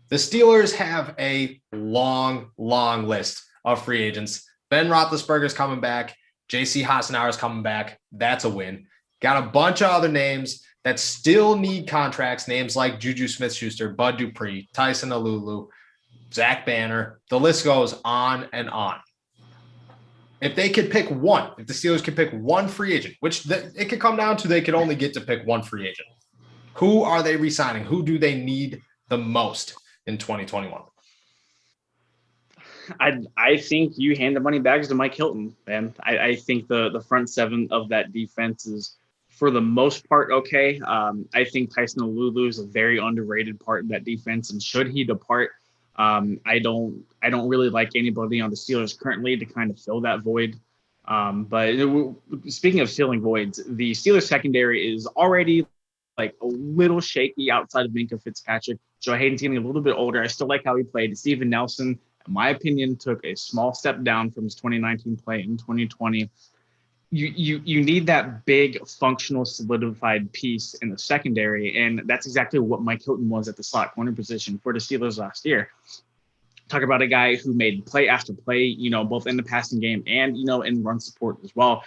The Steelers have a long, long list of free agents. Ben Roethlisberger's coming back. J.C. Hassenauer's coming back. That's a win. Got a bunch of other names that still need contracts. Names like Juju Smith-Schuster, Bud Dupree, Tyson Alulu, Zach Banner. The list goes on and on. If they could pick one, if the Steelers could pick one free agent, which it could come down to they could only get to pick one free agent, who are they re-signing? Who do they need the most in 2021? I think you hand the money back to Mike Hilton, man. I think the front seven of that defense is, for the most part, okay. I think Tyson Alulu is a very underrated part of that defense, and should he depart, I don't really like anybody on the Steelers currently to kind of fill that void. But speaking of filling voids, the Steelers secondary is already like a little shaky outside of Minkah Fitzpatrick. Joe Hayden's getting a little bit older. I still like how he played. Steven Nelson, in my opinion, took a small step down from his 2019 play in 2020. You need that big, functional, solidified piece in the secondary, and that's exactly what Mike Hilton was at the slot corner position for the Steelers last year. Talk about a guy who made play after play, both in the passing game and, in run support as well.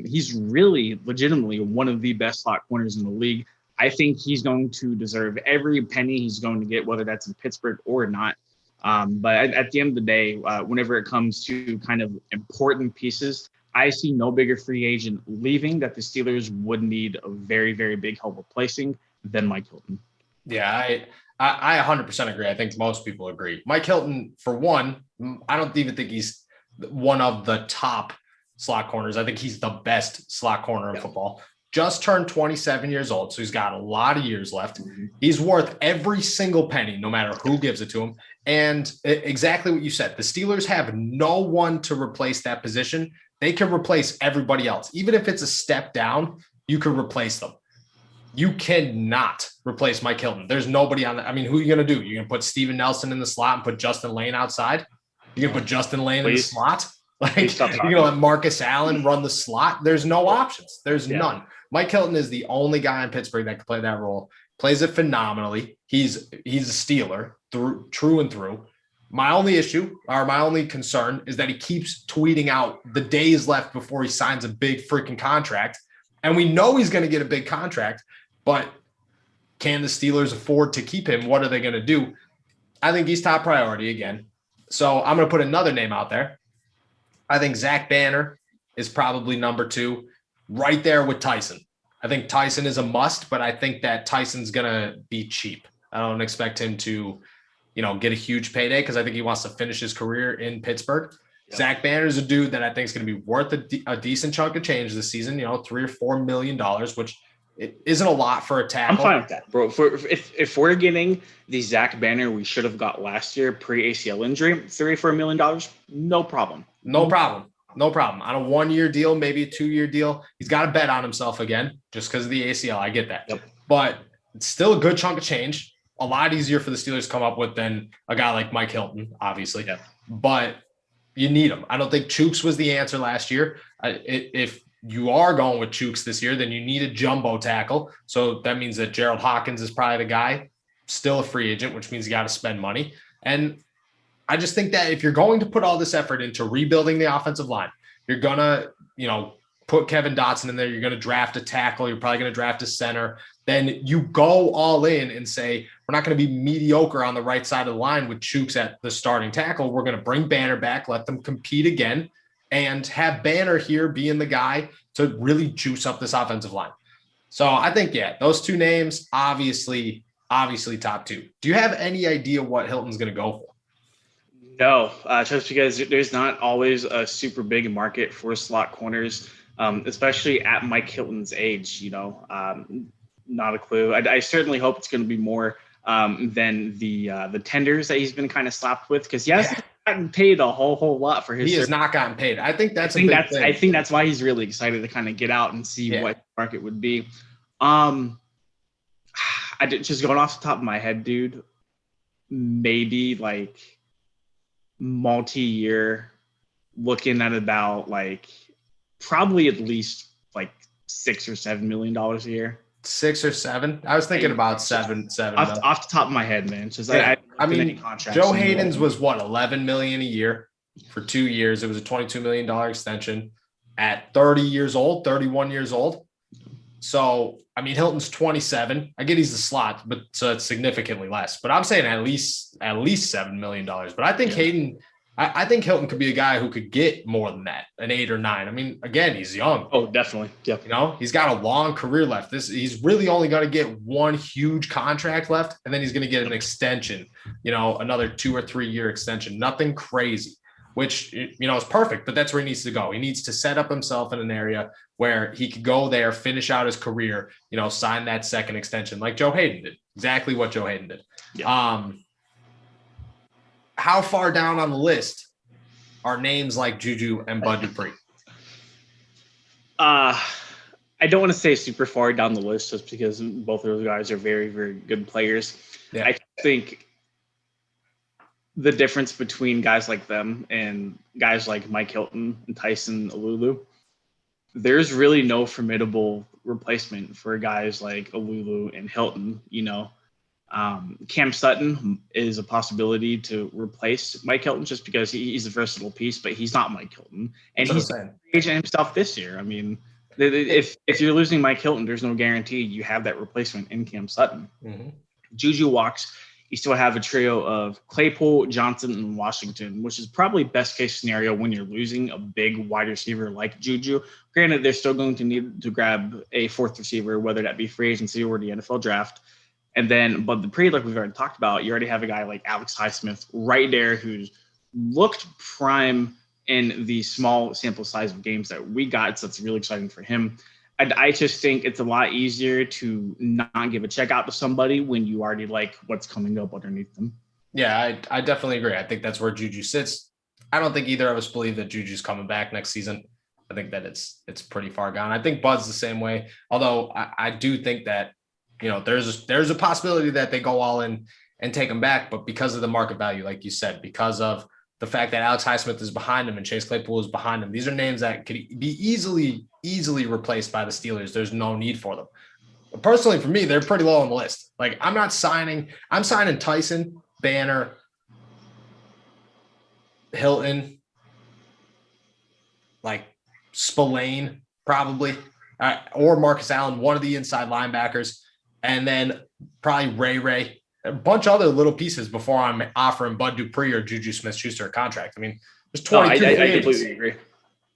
He's really legitimately one of the best slot corners in the league. I think he's going to deserve every penny he's going to get, whether that's in Pittsburgh or not. But at the end of the day, whenever it comes to kind of important pieces, I see no bigger free agent leaving that the Steelers would need a very, very big help replacing than Mike Hilton. Yeah, I 100% agree. I think most people agree. Mike Hilton, for one, I don't even think he's one of the top slot corners. I think he's the best slot corner in football. Just turned 27 years old, so he's got a lot of years left. He's worth every single penny, no matter who gives it to him. And exactly what you said, the Steelers have no one to replace that position. They can replace everybody else. Even if it's a step down, you can replace them. You cannot replace Mike Hilton. There's nobody on that. I mean, who are you going to do? You're going to put Steven Nelson in the slot and put Justin Lane outside? You're going to put Justin Lane in the slot? Like, you're going to let Marcus Allen run the slot? There's no options. There's none. Mike Hilton is the only guy in Pittsburgh that can play that role. Plays it phenomenally. He's a Steeler through and through. My only issue, or my only concern, is that he keeps tweeting out the days left before he signs a big freaking contract. And we know he's going to get a big contract, but can the Steelers afford to keep him? What are they going to do? I think he's top priority again. So I'm going to put another name out there. I think Zach Banner is probably number 2, right there with Tyson. I think Tyson is a must, but I think that Tyson's going to be cheap. I don't expect him to, get a huge payday because I think he wants to finish his career in Pittsburgh. Yep. Zach Banner is a dude that I think is going to be worth a decent chunk of change this season, $3 or $4 million, which it isn't a lot for a tackle. I'm fine with that, bro. If we're getting the Zach Banner we should have got last year pre-ACL injury, $3 or $4 million, no problem. No problem. On a 1-year deal, maybe a 2-year deal. He's got to bet on himself again just because of the ACL. I get that. Yep. But it's still a good chunk of change. A lot easier for the Steelers to come up with than a guy like Mike Hilton, obviously. Yep. But you need him. I don't think Chooks was the answer last year. If you are going with Chooks this year, then you need a jumbo tackle. So that means that Gerald Hawkins is probably the guy, still a free agent, which means you got to spend money. And I just think that if you're going to put all this effort into rebuilding the offensive line, you're going to, put Kevin Dotson in there. You're going to draft a tackle. You're probably going to draft a center. Then you go all in and say, we're not going to be mediocre on the right side of the line with Chooks at the starting tackle. We're going to bring Banner back, let them compete again, and have Banner here being the guy to really juice up this offensive line. So I think, those two names, obviously top 2. Do you have any idea what Hilton's going to go for? No, just because there's not always a super big market for slot corners, especially at Mike Hilton's age, not a clue. I certainly hope it's going to be more than the tenders that he's been kind of slapped with, because he hasn't gotten paid a whole lot for his. He has not gotten paid. I think that's I think that's why he's really excited to kind of get out and see what the market would be. Just going off the top of my head, dude, maybe like multi-year, looking at about like probably at least like $6 or $7 million a year. 6 or 7. I was thinking about 7. Off the top of my head, man. Just Yeah. I mean, Joe Hayden's was what, $11 million a year for 2 years. It was a $22 million extension at 30 years old, 31 years old. So, I mean, Hilton's 27. I get he's the slot, but so it's significantly less. But I'm saying at least $7 million. But I think Hayden, I think Hilton could be a guy who could get more than that, an 8 or 9. I mean, again, he's young. Oh, definitely. Yep. You know, he's got a long career left. He's really only going to get one huge contract left, and then he's going to get an extension, you know, another 2 or 3 year extension. Nothing crazy, which, you know, is perfect, but that's where he needs to go. He needs to set up himself in an area where he could go there, finish out his career, you know, sign that second extension like Joe Hayden did. Exactly what Joe Hayden did. Yeah. How far down on the list are names like Juju and Bud Dupree? I don't want to say super far down the list just because both of those guys are very, very good players. Yeah. I think the difference between guys like them and guys like Mike Hilton and Tyson Alulu, there's really no formidable replacement for guys like Alulu and Hilton. You know, Cam Sutton is a possibility to replace Mike Hilton just because he's a versatile piece, but he's not Mike Hilton, and he's aging himself this year. I mean, if you're losing Mike Hilton, there's no guarantee you have that replacement in Cam Sutton. Mm-hmm. Juju walks. You still have a trio of Claypool, Johnson, and Washington, which is probably best case scenario when you're losing a big wide receiver like Juju. Granted, they're still going to need to grab a fourth receiver, whether that be free agency or the NFL draft. And then, but the pre, like we've already talked about, you already have a guy like Alex Highsmith right there who's looked prime in the small sample size of games that we got. So it's really exciting for him. I just think it's a lot easier to not give a check out to somebody when you already like what's coming up underneath them. Yeah, I definitely agree. I think that's where Juju sits. I don't think either of us believe that Juju's coming back next season. I think that it's pretty far gone. I think Bud's the same way. Although I do think that, you know, there's a possibility that they go all in and take him back, but because of the market value, like you said, because of the fact that Alex Highsmith is behind him and Chase Claypool is behind him, these are names that could be easily replaced by the Steelers. There's no need for them. But personally, for me, they're pretty low on the list. Like, I'm signing Tyson, Banner, Hilton, like Spillane, probably, or Marcus Allen, one of the inside linebackers, and then probably Ray. A bunch of other little pieces before I'm offering Bud Dupree or Juju Smith-Schuster a contract. I mean, there's 22 free agents. I completely agree.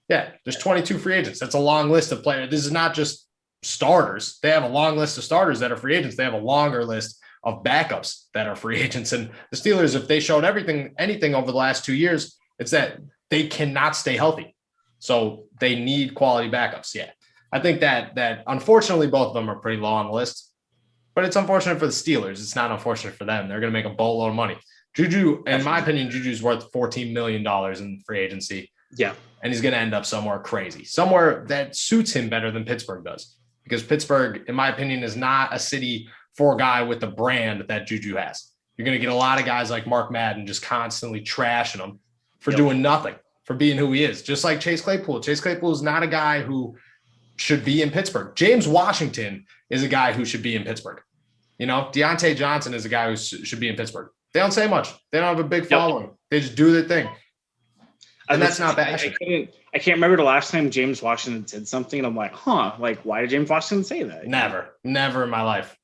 Yeah, there's 22 free agents. That's a long list of players. This is not just starters. They have a long list of starters that are free agents. They have a longer list of backups that are free agents. And the Steelers, if they showed anything over the last 2 years, it's that they cannot stay healthy. So they need quality backups. Yeah, I think that unfortunately both of them are pretty low on the list. But it's unfortunate for the Steelers. It's not unfortunate for them. They're going to make a boatload of money. Juju, in my opinion, Juju's worth $14 million in free agency. Yeah. And he's going to end up somewhere crazy, somewhere that suits him better than Pittsburgh does. Because Pittsburgh, in my opinion, is not a city for a guy with the brand that Juju has. You're going to get a lot of guys like Mark Madden just constantly trashing him for doing nothing, for being who he is. Just like Chase Claypool. Chase Claypool is not a guy who should be in Pittsburgh. James Washington is a guy who should be in Pittsburgh. You know, Deontay Johnson is a guy who should be in Pittsburgh. They don't say much. They don't have a big following. They just do their thing. And that's not bad. I can't remember the last time James Washington said something. And I'm like, like, why did James Washington say that? Never in my life.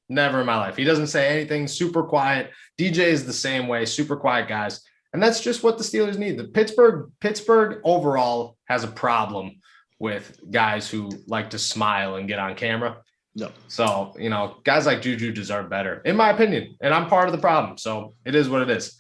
He doesn't say anything. Super quiet. DJ is the same way. Super quiet guys. And that's just what the Steelers need. The Pittsburgh overall has a problem with guys who like to smile and get on camera. No. So, you know, guys like Juju deserve better, in my opinion. And I'm part of the problem. So it is what it is.